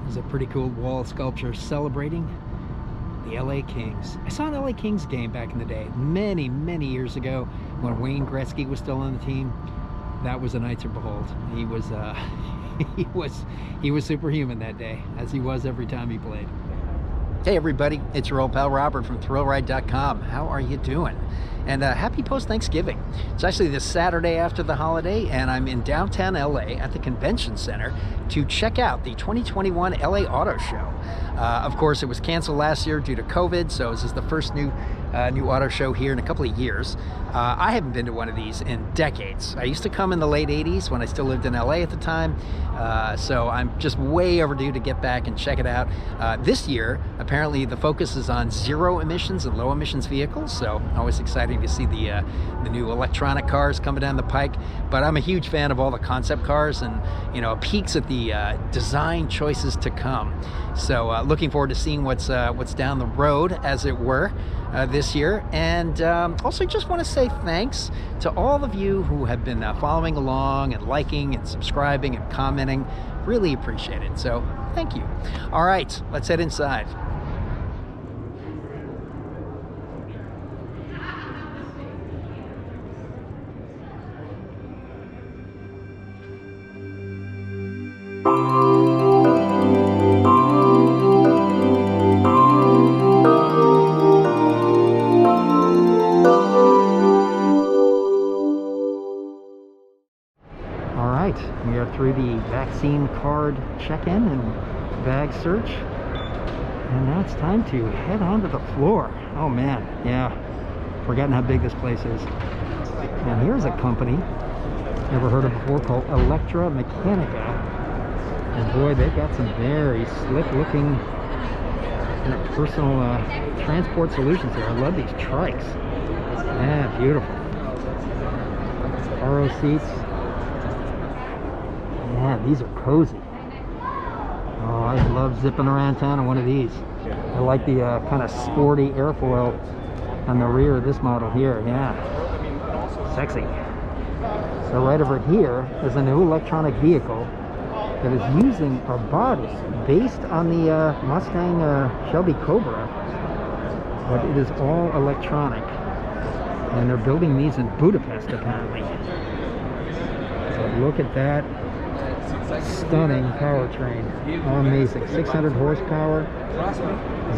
There's a pretty cool wall sculpture celebrating the LA Kings. I saw an LA Kings game back in the day, many, many years ago, when Wayne Gretzky was still on the team. That was a night to behold. He was he was superhuman that day, as he was every time he played. Hey everybody, it's your old pal Robert from ThrillRide.com. How are you doing? And happy post-Thanksgiving. It's actually this Saturday after the holiday, and I'm in downtown LA at the Convention Center to check out the 2021 LA Auto Show. Of course, it was canceled last year due to COVID, so this is the first new auto show here in a couple of years. I haven't been to one of these in decades. I used to come in the late 80s when I still lived in LA at the time, so I'm just way overdue to get back and check it out. This year, apparently the focus is on zero emissions and low emissions vehicles, so always exciting to see the new electronic cars coming down the pike. But I'm a huge fan of all the concept cars and, you know, peeks at the design choices to come. So looking forward to seeing what's down the road, as it were, this year. And also just want to say thanks to all of you who have been following along and liking and subscribing and commenting. Really appreciate it. So thank you. All right, let's head inside. We are through the vaccine card check-in and bag search, and now it's time to head onto the floor. Oh man, yeah, forgotten how big this place is. And here's a company never heard of before called Electra Mechanica, and boy, they've got some very slick looking personal transport solutions here. I love these trikes. Yeah, beautiful. RO seats. Yeah, these are cozy. Oh, I love zipping around town in one of these. I like the kind of sporty airfoil on the rear of this model here. Yeah, sexy. So right over here is a new electronic vehicle that is using a body based on the Mustang Shelby Cobra, but it is all electronic, and they're building these in Budapest apparently. So look at that. Stunning powertrain. Oh, amazing. 600 horsepower,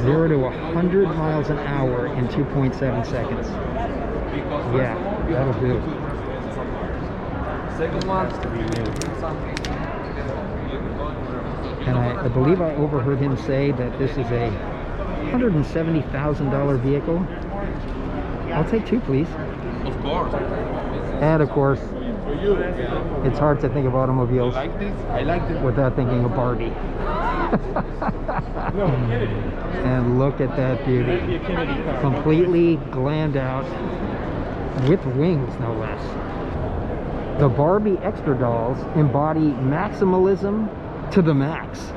0 to 100 miles an hour in 2.7 seconds. Yeah, that'll do. And I believe I overheard him say that this is a $170,000 vehicle. I'll take two, please. Of course. And of course, it's hard to think of automobiles without thinking of Barbie. And look at that beauty. Completely glammed out with wings, no less. The Barbie extra dolls embody maximalism to the max,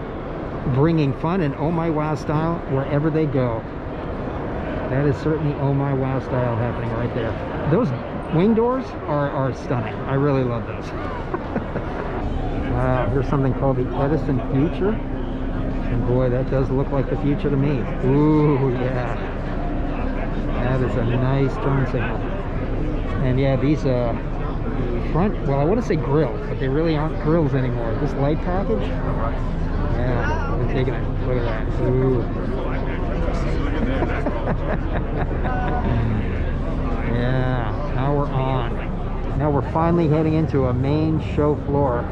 bringing fun and oh my wow style wherever they go. That is certainly oh my wow style happening right there. Those wing doors are stunning. I really love those. Wow, here's something called the Edison Future. And boy, that does look like the future to me. Ooh, yeah. That is a nice turn signal. And yeah, these front, well, I want to say grills, but they really aren't grills anymore. This light package, yeah, I'm digging it. Look at that. Ooh. Yeah, now we're on. Now we're finally heading into a main show floor.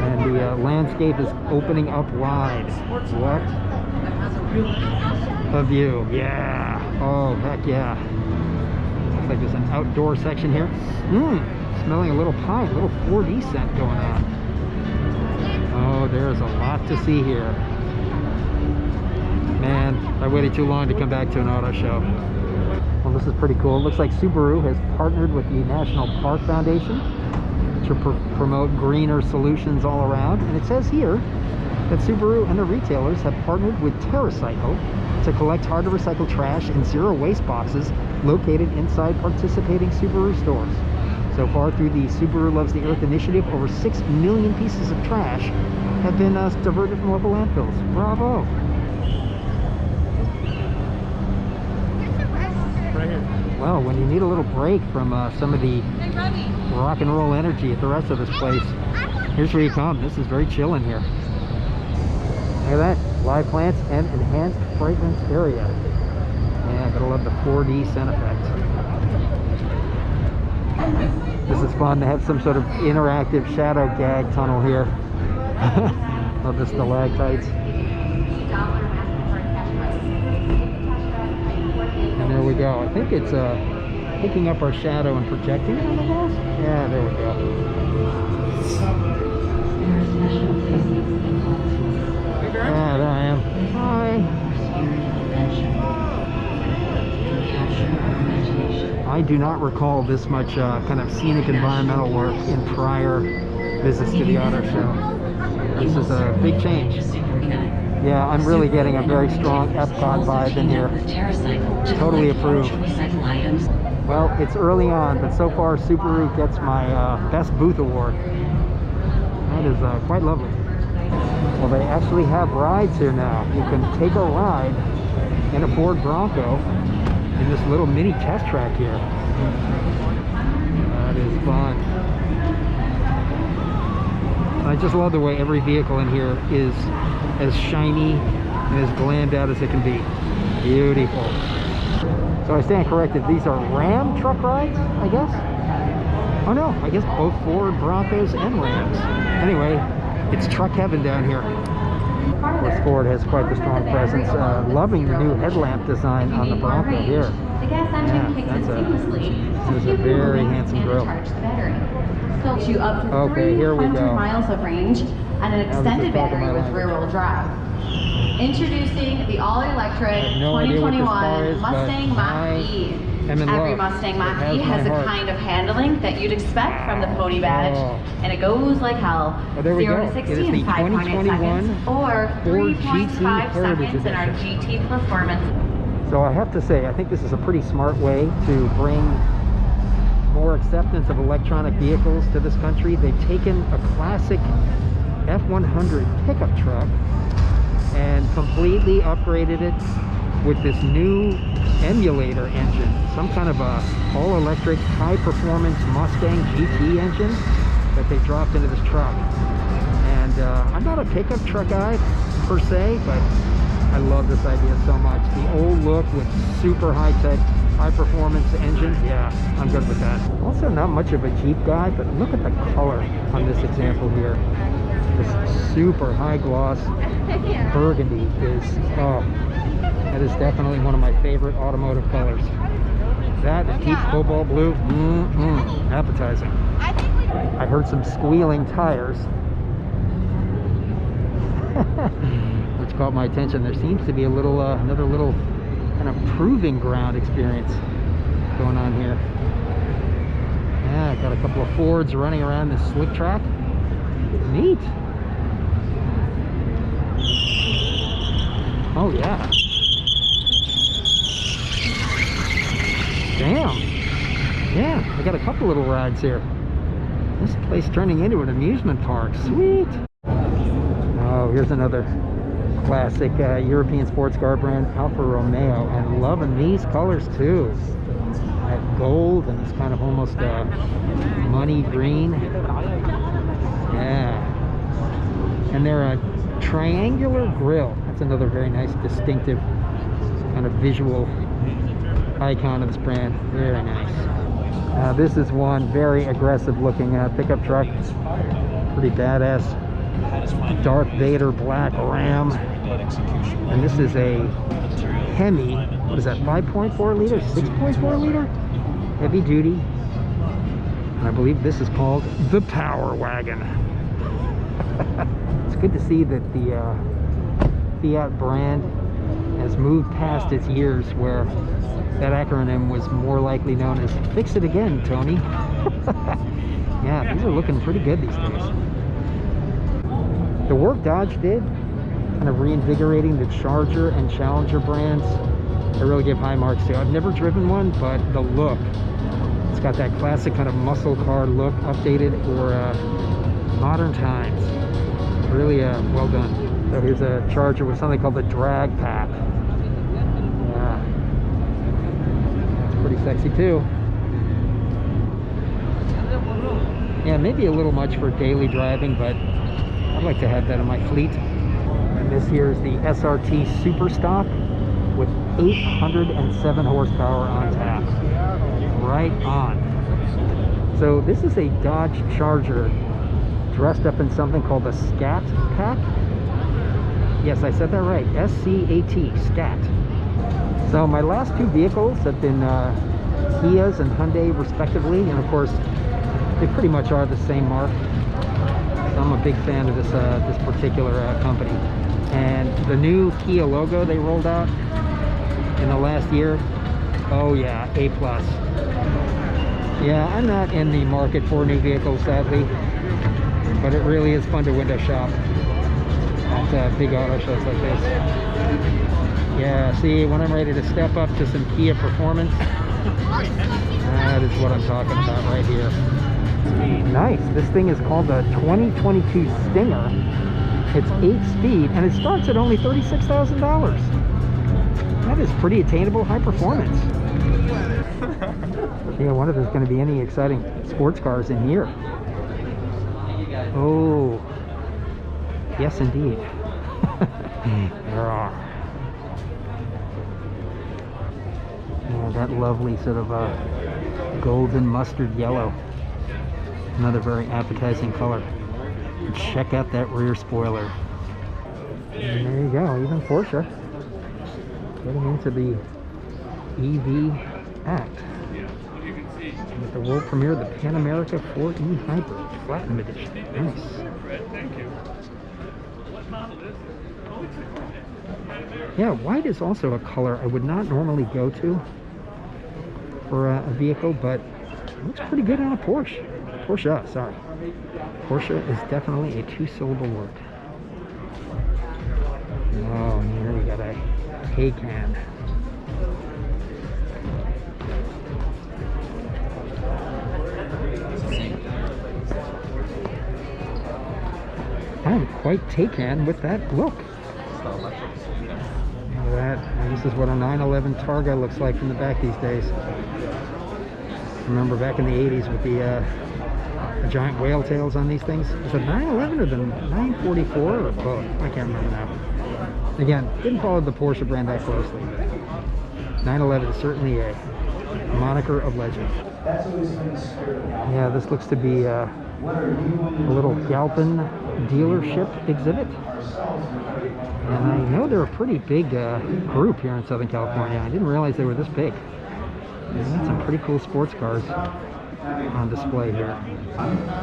And the landscape is opening up wide. What a view. Yeah. Oh, heck yeah. Looks like there's an outdoor section here. Smelling a little pine, a little 4D scent going on. Oh, there's a lot to see here. Man, I waited too long to come back to an auto show. Well, this is pretty cool. It looks like Subaru has partnered with the National Park Foundation to promote greener solutions all around. And it says here that Subaru and the retailers have partnered with TerraCycle to collect hard-to-recycle trash in zero waste boxes located inside participating Subaru stores. So far through the Subaru Loves the Earth initiative, over 6 million pieces of trash have been diverted from local landfills. Bravo. Right here. Well, when you need a little break from some of the rock and roll energy at the rest of this place, here's where you come. This is very chill in here. Look at that. Live plants and enhanced fragrance area. Yeah, gotta love the 4D scent effect. This is fun to have some sort of interactive shadow gag tunnel here. Love the stalactites. And there we go. I think it's picking up our shadow and projecting it on the walls. Yeah, there we go. Yeah, there I am. Hi. I do not recall this much kind of scenic environmental work in prior visits to the auto show. This is a big change. Yeah, I'm really getting a very strong Epcot vibe in here. Totally approve. Well, it's early on, but so far Subaru gets my Best Booth Award. That is quite lovely. Well, they actually have rides here now. You can take a ride in a Ford Bronco in this little mini test track here. That is fun. I just love the way every vehicle in here is as shiny and as glammed out as it can be. Beautiful. So I stand corrected, these are Ram truck rides, I guess? Oh no, I guess both Ford Broncos and Rams. Anyway, it's truck heaven down here. Of course, Ford has quite the strong presence. Loving the new headlamp design on the Bronco here. Yeah, that's a very handsome grille. Okay, here we go. Miles of range and an extended battery with rear-wheel drive. Introducing the all-electric 2021 Mustang Mach-E. Every Mustang Mach-E has a kind of handling that you'd expect from the Pony badge, and it goes like hell. 0 to 60 in 5.8 seconds, or 3.5 seconds in our GT Performance. So I have to say, I think this is a pretty smart way to bring more acceptance of electronic vehicles to this country. They've taken a classic F100 pickup truck and completely upgraded it with this new emulator engine, some kind of a all-electric high-performance Mustang GT engine that they dropped into this truck. And I'm not a pickup truck guy per se, but I love this idea so much. The old look with super high-tech, high-performance engines, yeah, I'm good with that. Also not much of a Jeep guy, but look at the color on this example here. This super high-gloss burgundy is, oh, that is definitely one of my favorite automotive colors. That and deep cobalt blue, appetizing. I heard some squealing tires, which caught my attention. There seems to be a little, another little kind of proving ground experience going on here. Yeah, got a couple of Fords running around this slick track. Neat. Oh yeah. Damn. Yeah, I got a couple little rides here. This place turning into an amusement park. Sweet. Oh, here's another classic European sports car brand, Alfa Romeo, and loving these colors too. That gold and this kind of almost money green. Yeah. And they're a triangular grille. That's another very nice, distinctive kind of visual icon of this brand. Very nice. This is one very aggressive looking pickup truck. Pretty badass. Darth Vader black Ram. And this is a Hemi, what is that, 5.4 liter, 6.4 liter? Heavy duty. And I believe this is called the Power Wagon. It's good to see that the Fiat brand has moved past its years where that acronym was more likely known as "Fix It Again, Tony." Yeah, these are looking pretty good these days. The work Dodge did, kind of reinvigorating the Charger and Challenger brands, I really give high marks to. I've never driven one, but the look, it's got that classic kind of muscle car look, updated for modern times. really well done. So here's a Charger with something called the drag pack. Yeah, that's pretty sexy too. Yeah, maybe a little much for daily driving, but I'd like to have that in my fleet. And this here is the SRT Superstock with 807 horsepower on tap. Right on. So this is a Dodge Charger dressed up in something called the Scat Pack. Yes, I said that right. S-C-A-T, Scat. So my last two vehicles have been Kias and Hyundai respectively, and of course they pretty much are the same mark. So I'm a big fan of this this particular company. And the new Kia logo they rolled out in the last year, oh yeah, A+. Yeah, I'm not in the market for new vehicles, sadly, but it really is fun to window shop at big auto shows like this. Yeah, see, when I'm ready to step up to some Kia performance, that is what I'm talking about right here. Nice. This thing is called the 2022 Stinger. It's 8-speed, and it starts at only $36,000. That is pretty attainable high performance. Yeah, I wonder if there's going to be any exciting sports cars in here. Oh, yes indeed. There are. Yeah, that lovely sort of golden mustard yellow. Another very appetizing color. And check out that rear spoiler. And there you go, even Porsche getting into the EV act. With the world premiere of the Pan America 4E Hybrid Platinum Edition. Nice. Yeah, white is also a color I would not normally go to for a vehicle, but it looks pretty good on a Porsche. Porsche, sorry. Porsche is definitely a two-syllable word. Oh, and here we got a Taycan. I'm quite Taycan with that look. Look at that. And this is what a 911 Targa looks like from the back these days. Remember back in the 80s with the giant whale tails on these things? Is it 911 or the 944 or both? I can't remember now. Again, didn't follow the Porsche brand that closely. 911 is certainly a moniker of legend. Yeah, this looks to be a little Galpin dealership exhibit. And I know they're a pretty big group here in Southern California. I didn't realize they were this big. They got some pretty cool sports cars on display here.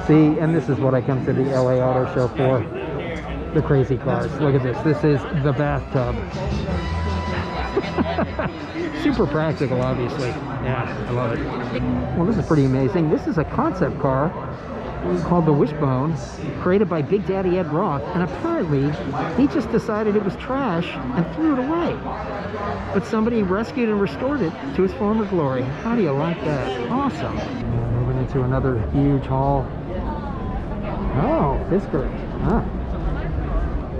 See, and this is what I come to the LA Auto Show for. The crazy cars. Look at this. This is the bathtub. Super practical, obviously. Yeah, I love it. Well, this is pretty amazing. This is a concept car called the Wishbone, created by Big Daddy Ed Roth, and apparently he just decided it was trash and threw it away. But somebody rescued and restored it to its former glory. How do you like that? Awesome. Moving into another huge hall. Oh, Fisker. Huh.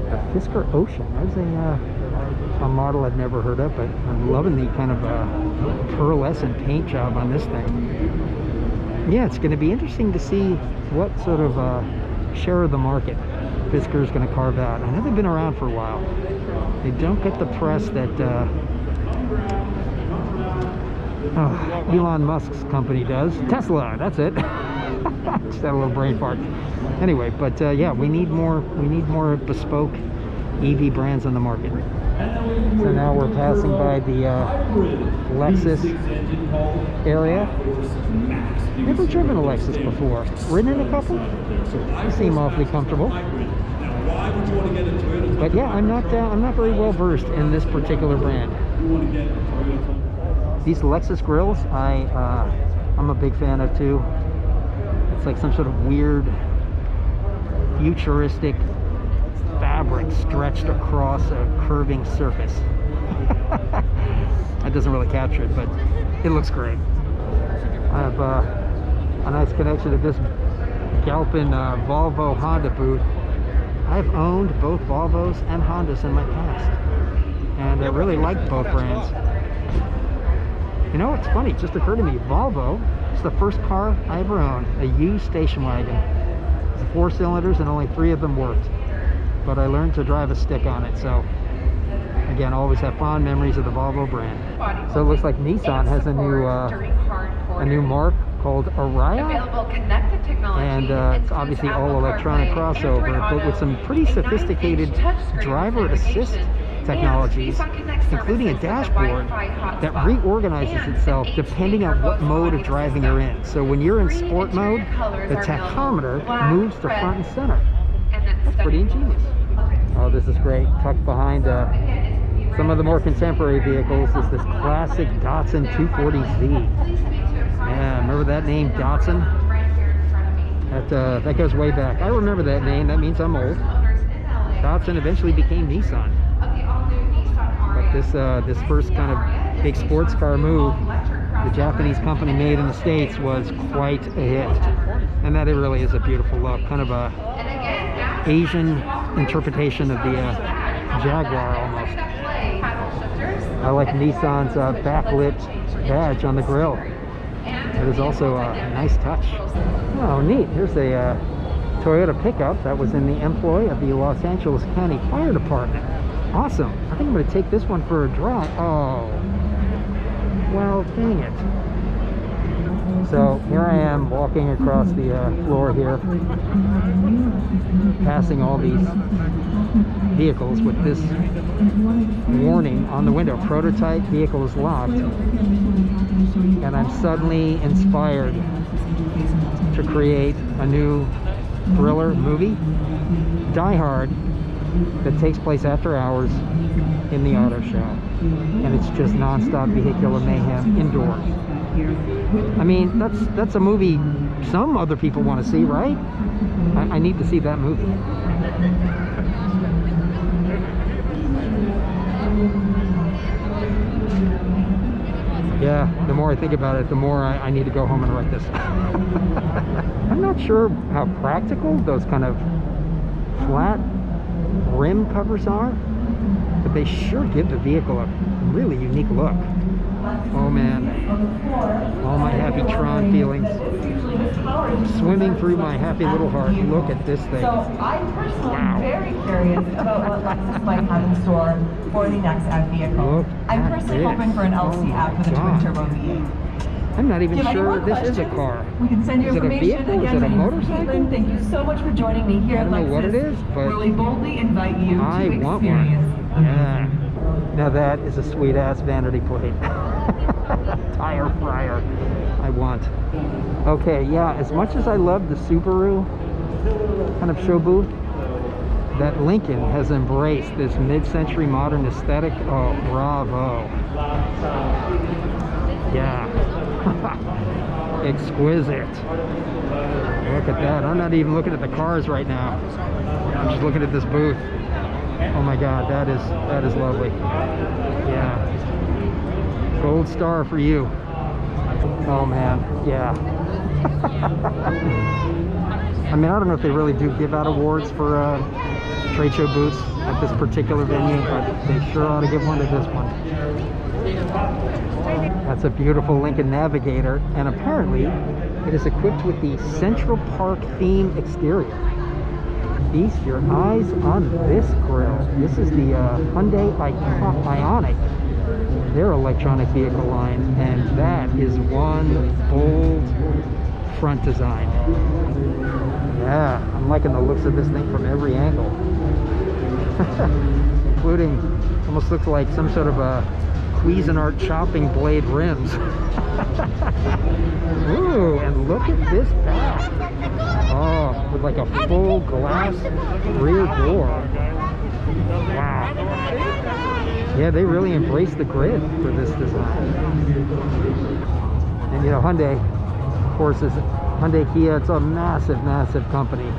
The Fisker Ocean. There's a model I've never heard of, but I'm loving the kind of pearlescent paint job on this thing. Yeah, it's going to be interesting to see what sort of share of the market Fisker is going to carve out. I know they've been around for a while. They don't get the press that Elon Musk's company does. Tesla, that's it. Just had a little brain fart. Anyway, but yeah, we need more bespoke EV brands on the market. So now we're passing by the Lexus area. Never driven a Lexus before. Ridden in a couple? They seem awfully comfortable. But yeah, I'm not very well versed in this particular brand. These Lexus Grills, I'm a big fan of too. It's like some sort of weird, futuristic fabric stretched across a curving surface. That doesn't really capture it, but it looks great. I have a nice connection to this Galpin Volvo Honda booth. I I've owned both Volvos and Hondas in my past, and I really like both brands. You know, it's funny, it just occurred to me, Volvo is the first car I ever owned, a used station wagon. It's 4 cylinders and only 3 of them worked, but I learned to drive a stick on it, so again, always have fond memories of the Volvo brand. So it looks like Nissan has a new mark called Araya, and it's obviously all electronic crossover, but with some pretty sophisticated driver assist technologies, including a dashboard that reorganizes itself depending on what mode of driving you're in. So when you're in sport mode, the tachometer moves to front and center. That's pretty ingenious. Oh, this is great. Tucked behind some of the more contemporary vehicles is this classic Datsun 240Z. Yeah, remember that name, Datsun? That goes way back. I remember that name. That means I'm old. Datsun eventually became Nissan. But this first kind of big sports car move the Japanese company made in the States was quite a hit. And that it really is a beautiful look. Kind of a Asian interpretation of the Jaguar almost. I like Nissan's backlit badge on the grille. It is also a nice touch. Oh, neat. Here's a Toyota pickup that was in the employ of the Los Angeles County Fire Department. Awesome. I think I'm going to take this one for a drive. Oh, well, dang it. So here I am walking across the floor here, passing all these vehicles with this warning on the window: prototype vehicle is locked. And I'm suddenly inspired to create a new thriller movie, Die Hard, that takes place after hours in the auto show, and it's just non-stop vehicular mayhem indoors. I mean, that's a movie some other people want to see, right? I need to see that movie. Yeah, the more I think about it, the more I need to go home and write this. I'm not sure how practical those kind of flat rim covers are, but they sure give the vehicle a really unique look. Oh man, all my happy Tron feelings swimming through my happy little heart. Look at this thing. So I'm personally very curious about what Lexus might have in store for the next F vehicle. I'm personally hoping for an LCF with a twin turbo V8. I'm not even sure this is a car. We can send you information. Is it a vehicle? Is it a motorcycle? Caitlin, thank you so much for joining me here at Lexus. I don't know what it is, but where we boldly invite you to experience. One. Yeah. Now that is a sweet ass vanity plate. Tire fryer. I want. Okay, yeah, as much as I love the Subaru kind of show booth, that Lincoln has embraced this mid-century modern aesthetic. Oh, bravo. Yeah. Exquisite. Look at that. I'm not even looking at the cars right now. I'm just looking at this booth. Oh my god, that is lovely. Yeah. Gold star for you. Oh man, yeah. I mean, I don't know if they really do give out awards for trade show booths at this particular venue, but they sure ought to give one to this one. That's a beautiful Lincoln Navigator, and apparently it is equipped with the Central Park theme exterior. Feast your eyes on this grille. This is the Hyundai Ioniq, their electronic vehicle line, and that is one bold front design. Yeah, I'm liking the looks of this thing from every angle. Including, almost looks like some sort of a Cuisinart chopping blade rims. Ooh, and look at this back. Oh, with like a full glass rear door. Wow. Yeah, they really embraced the grid for this design. And you know, Hyundai, of course, is Hyundai Kia. It's a massive, massive company.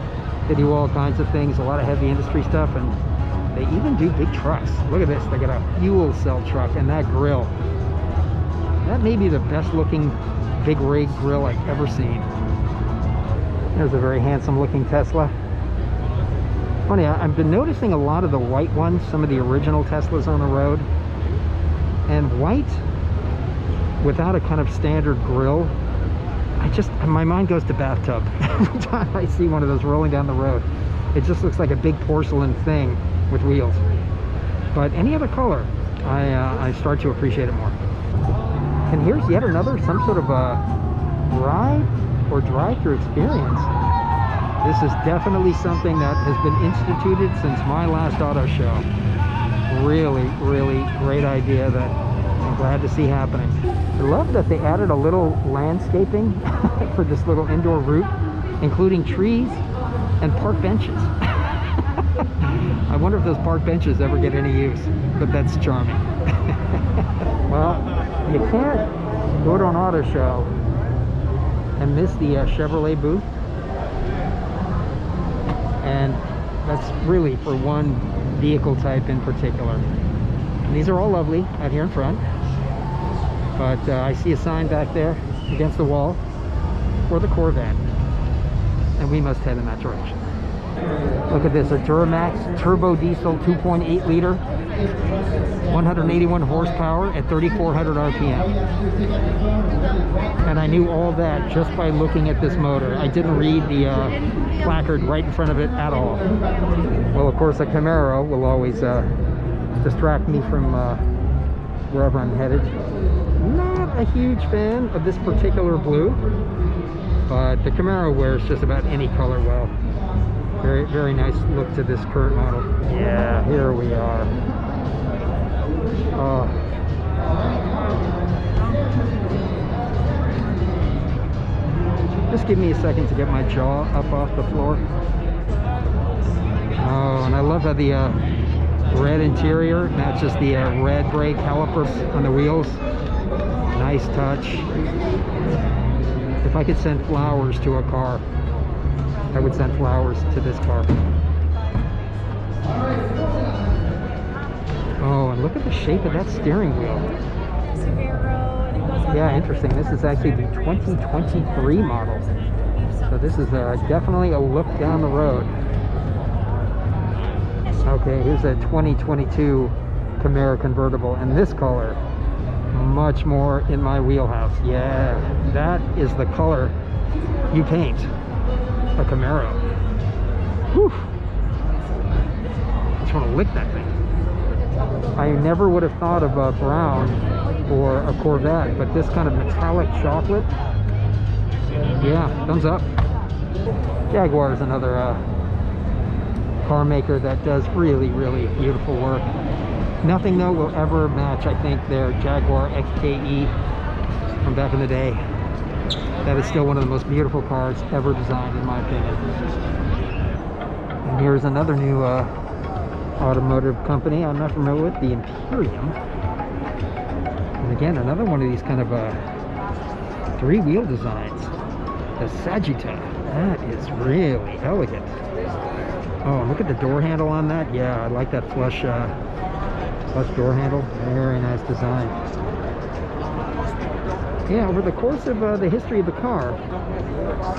They do all kinds of things, a lot of heavy industry stuff, and they even do big trucks. Look at this. They got a fuel cell truck, and that grill. That may be the best looking big rig grill I've ever seen. There's a very handsome looking Tesla. Funny, I've been noticing a lot of the white ones, some of the original Teslas on the road, and white without a kind of standard grille, my mind goes to bathtub every time I see one of those rolling down the road. It just looks like a big porcelain thing with wheels. But any other color, I start to appreciate it more. And here's yet another, some sort of a ride or drive-through experience. This is definitely something that has been instituted since my last auto show. Really, really great idea that I'm glad to see happening. I love that they added a little landscaping for this little indoor route, including trees and park benches. I wonder if those park benches ever get any use, but that's charming. Well, you can't go to an auto show and miss the Chevrolet booth. And that's really for one vehicle type in particular. And these are all lovely out here in front. But I see a sign back there against the wall for the Corvette. And we must head in that direction. Look at this, a Duramax turbo diesel 2.8 liter, 181 horsepower at 3,400 RPM. And I knew all that just by looking at this motor. I didn't read the placard right in front of it at all. Well, of course, a Camaro will always distract me from wherever I'm headed. Not a huge fan of this particular blue, but the Camaro wears just about any color well. Very, very nice look to this current model. Yeah, here we are. Oh. Just give me a second to get my jaw up off the floor. Oh, and I love how the red interior matches the red brake calipers on the wheels. Nice touch. If I could send flowers to a car, I would send flowers to this car. Oh, and look at the shape of that steering wheel. Yeah, interesting. This is actually the 2023 model. So this is definitely a look down the road. Okay, here's a 2022 Camaro Convertible, and this color, much more in my wheelhouse. Yeah, that is the color you paint a Camaro. Whew. I just want to lick that thing. I never would have thought of a brown or a Corvette, but this kind of metallic chocolate, yeah, thumbs up. Jaguar is another car maker that does really, really beautiful work. Nothing though will ever match, I think, their Jaguar XKE from back in the day. That is still one of the most beautiful cars ever designed, in my opinion. And here's another new automotive company I'm not familiar with, the Imperium. And again, another one of these kind of three-wheel designs. The Sagitta. That is really elegant. Oh, look at the door handle on that. Yeah, I like that flush door handle. Very nice design. Yeah, over the course of the history of the car,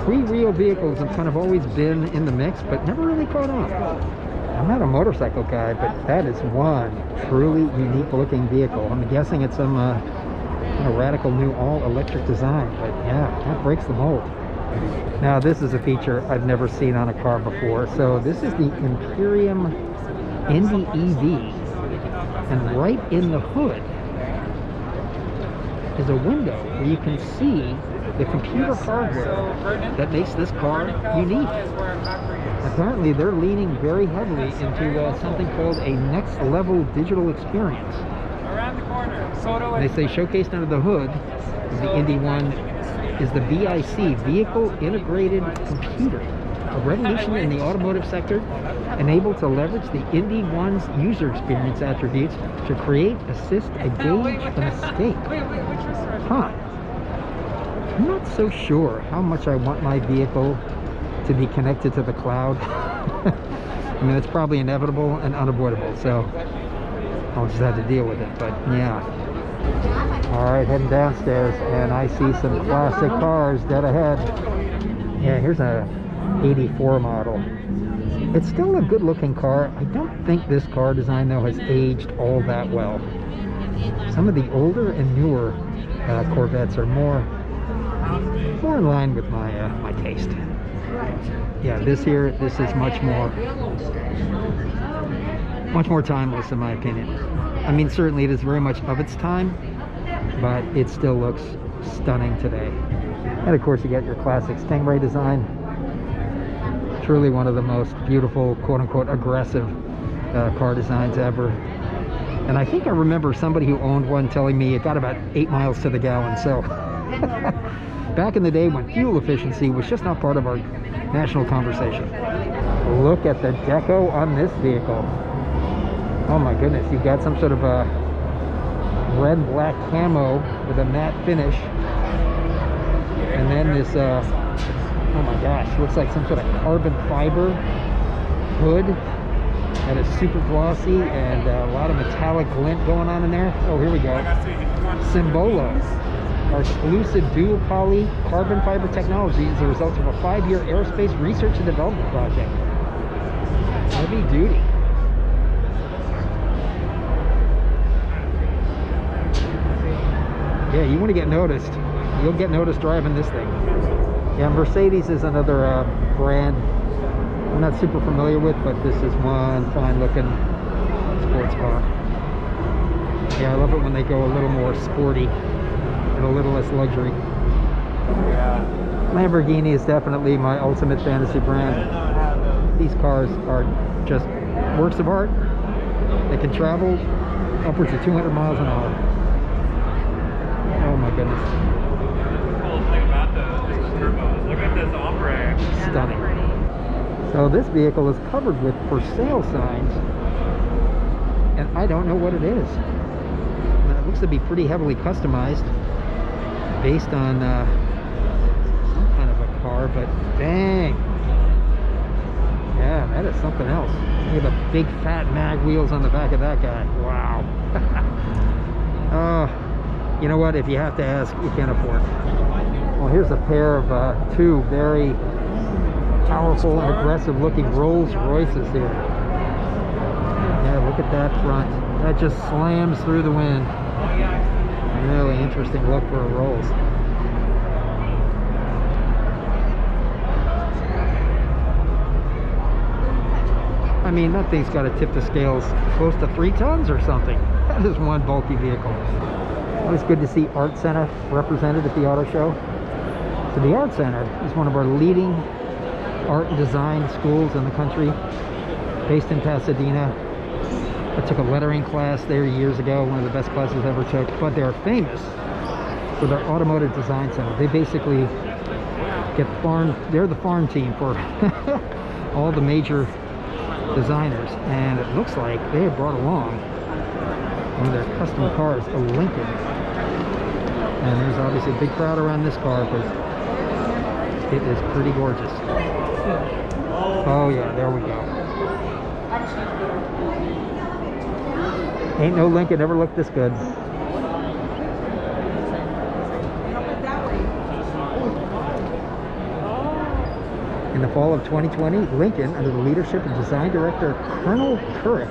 three-wheel vehicles have kind of always been in the mix, but never really caught on. I'm not a motorcycle guy, but that is one truly unique-looking vehicle. I'm guessing it's some kind of radical new all-electric design, but yeah, that breaks the mold. Now, this is a feature I've never seen on a car before. So this is the Imperium Indy EV, and right in the hood is a window where you can see the computer hardware that makes this car unique. Apparently they're leaning very heavily into something called a next level digital experience. Around the corner. They say showcased under the hood of the Indy One is the VIC, Vehicle Integrated Computer, a revolution in the automotive sector, enabled to leverage the Indy One's user experience attributes to create, assist, engage, and escape. Huh. I'm not so sure how much I want my vehicle to be connected to the cloud. I mean, it's probably inevitable and unavoidable, so I'll just have to deal with it, but yeah. All right, heading downstairs, and I see some classic cars dead ahead. Yeah, here's a 84 model. It's still a good looking car. I don't think this car design though has aged all that well. Some of the older and newer Corvettes are more in line with my my taste. Yeah, this is much more timeless in my opinion. I mean, certainly it is very much of its time, but it still looks stunning today. And of course you get your classic Stingray design. Truly one of the most beautiful, quote-unquote, aggressive car designs ever. And I think I remember somebody who owned one telling me it got about 8 miles to the gallon. So back in the day when fuel efficiency was just not part of our national conversation. Look at the deco on this vehicle. Oh my goodness, you got some sort of a red-black camo with a matte finish. And then this oh my gosh, looks like some sort of carbon fiber hood that is super glossy and a lot of metallic glint going on in there. Oh, here we go. Symbolo, our exclusive dual poly carbon fiber technology is a result of a 5-year aerospace research and development project. Heavy duty. Yeah, you want to get noticed. You'll get noticed driving this thing. Yeah, Mercedes is another brand I'm not super familiar with, but this is one fine looking sports car. Yeah, I love it when they go a little more sporty and a little less luxury. Lamborghini is definitely my ultimate fantasy brand. These cars are just works of art. They can travel upwards of 200 miles an hour. Oh my goodness. The coolest thing about those is the turbos. Look at this ombre. Stunning. So this vehicle is covered with for sale signs, and I don't know what it is. It looks to be pretty heavily customized based on some kind of a car, but dang. Yeah, that is something else. Look at the big fat mag wheels on the back of that guy. Wow. You know what? If you have to ask, you can't afford. Well, here's a pair of two very powerful and aggressive looking Rolls Royces here. Yeah, look at that front. That just slams through the wind. Really interesting look for a Rolls. I mean, that thing's got to tip the scales close to 3 tons or something. That is one bulky vehicle. Always good to see Art Center represented at the auto show. So the Art Center is one of our leading art and design schools in the country, based in Pasadena. I took a lettering class there years ago, one of the best classes I ever took. But they're famous for their automotive design center. They basically get they're the farm team for all the major designers, and it looks like they have brought along one of their custom cars, a Lincoln. And there's obviously a big crowd around this car because it is pretty gorgeous. Oh yeah, there we go. Ain't no Lincoln ever looked this good. In the fall of 2020, Lincoln, under the leadership of design director Colonel Turek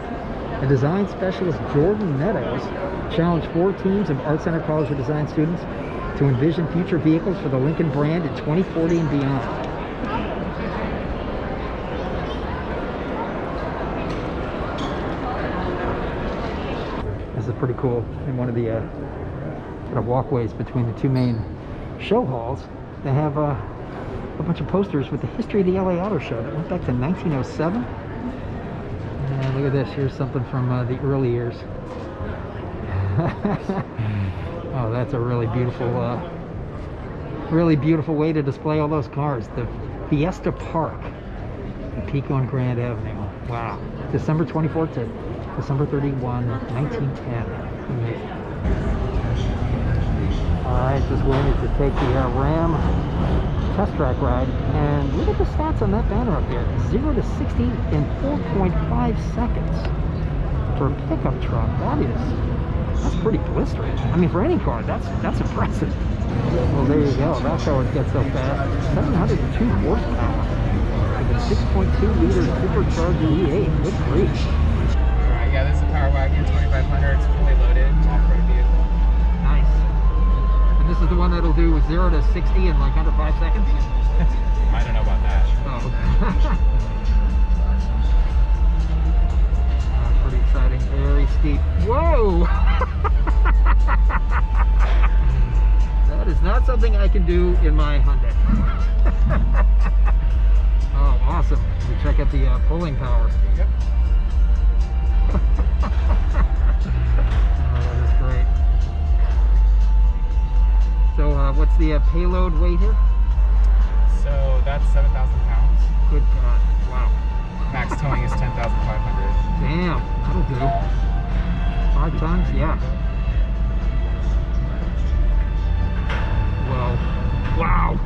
and design specialist Jordan Meadows, challenged 4 teams of Art Center College of Design students to envision future vehicles for the Lincoln brand in 2040 and beyond. This is pretty cool. In one of the kind of walkways between the 2 main show halls, they have a bunch of posters with the history of the LA Auto Show that went back to 1907. And look at this. Here's something from the early years. Oh, that's a really beautiful way to display all those cars. The Fiesta Park in Pico and Grand Avenue. Wow. December 24th to December 31, 1910. Amazing. Alright, just waiting to take the Ram test track ride, and look at the stats on that banner up there. 0 to 60 in 4.5 seconds for a pickup truck. That's pretty blistering. I mean, for any car, that's impressive. Well, there you go. That's how it gets so fast. 702 horsepower. With a 6.2 liter supercharged V8. Good grief. Alright, yeah, this is a Power Wagon 2500. It's fully loaded, off-road vehicle. Nice. And this is the one that'll do 0 to 60 in like under 5 seconds? I don't know about that. Oh. Pretty exciting. Very steep. Whoa! That is not something I can do in my Hyundai. Oh, awesome. We check out the pulling power. Yep. Oh, that is great. So what's the payload weight here? So that's 7,000 pounds. Good God. Wow. Max towing is 10,500. Damn, that'll do. 5 tons? Yeah. Well, wow.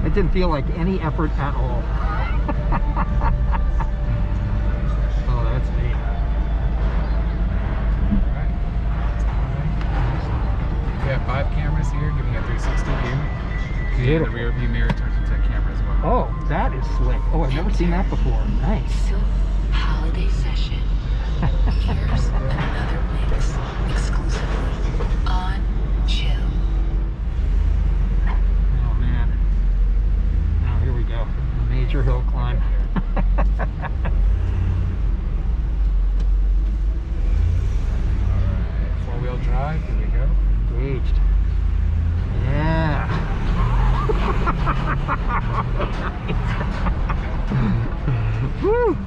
It didn't feel like any effort at all. Oh, that's neat. Alright. We have 5 cameras here, giving a 360 view. And the Beautiful. rear view mirror turns into a camera as well. Oh, that is slick. Oh, I've never seen that before. Nice. Holiday session. Here's another mix exclusively on Chill. Oh man. Now here we go. A major hill climb. Alright, 4-wheel drive, here we go. Engaged. Yeah. Woo.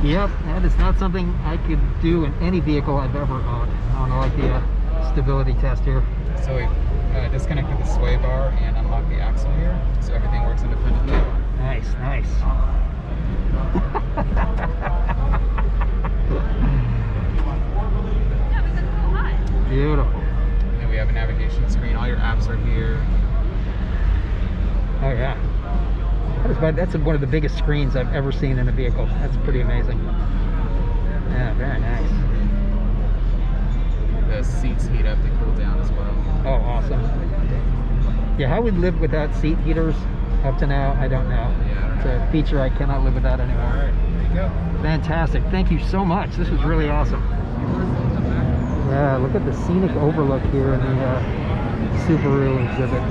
Yep, that is not something I could do in any vehicle I've ever owned. I don't know, like the stability test here. So we disconnected the sway bar and unlocked the axle here, so everything works independently. Nice, nice. Beautiful. And we have a navigation screen. All your apps are here. Oh yeah. That's one of the biggest screens I've ever seen in a vehicle. That's pretty amazing. Yeah, very nice. The seats heat up, they cool down as well. Oh, awesome. Yeah, how we'd live without seat heaters up to now, I don't know. Yeah. It's a feature I cannot live without anymore. Alright, there you go. Fantastic. Thank you so much. This was really awesome. Yeah, look at the scenic overlook here in the Subaru exhibit.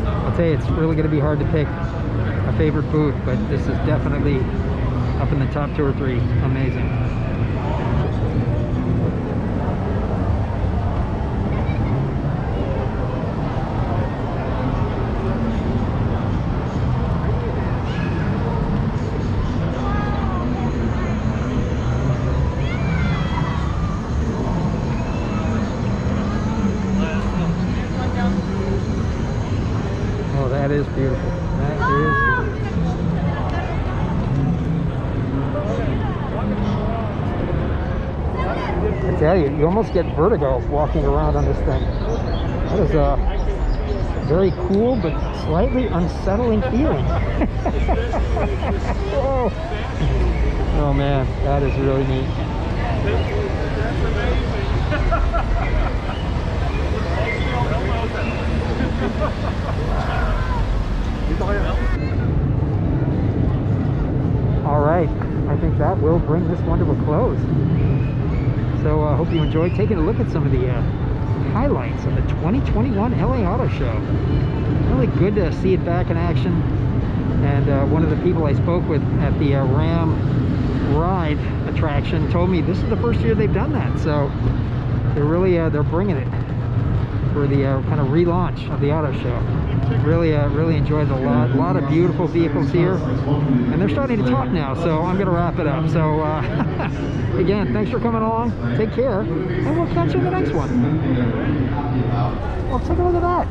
I'll tell you, it's really going to be hard to pick a favorite booth, but this is definitely up in the top 2 or 3. Amazing. Oh, that is beautiful. That is beautiful. I tell you, you almost get vertigo walking around on this thing. That is a very cool but slightly unsettling feeling. Oh. Oh man, that is really neat. All right, I think that will bring this one to a close. So I hope you enjoyed taking a look at some of the highlights of the 2021 LA Auto Show. Really good to see it back in action. And one of the people I spoke with at the Ram Ride attraction told me this is the first year they've done that. So they're really they're bringing it for the kind of relaunch of the auto show. Really enjoyed a lot of beautiful vehicles here, and they're starting to talk now, so I'm gonna wrap it up. So again, thanks for coming along, take care, and we'll catch you in the next one. Well, take a look at that.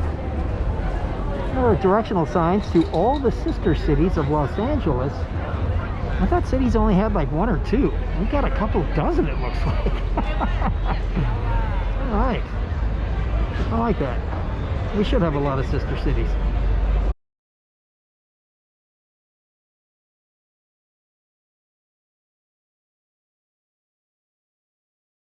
There are directional signs to all the sister cities of Los Angeles. I thought cities only had like 1 or 2. We got a couple dozen, it looks like. All right, I like that. We should have a lot of sister cities.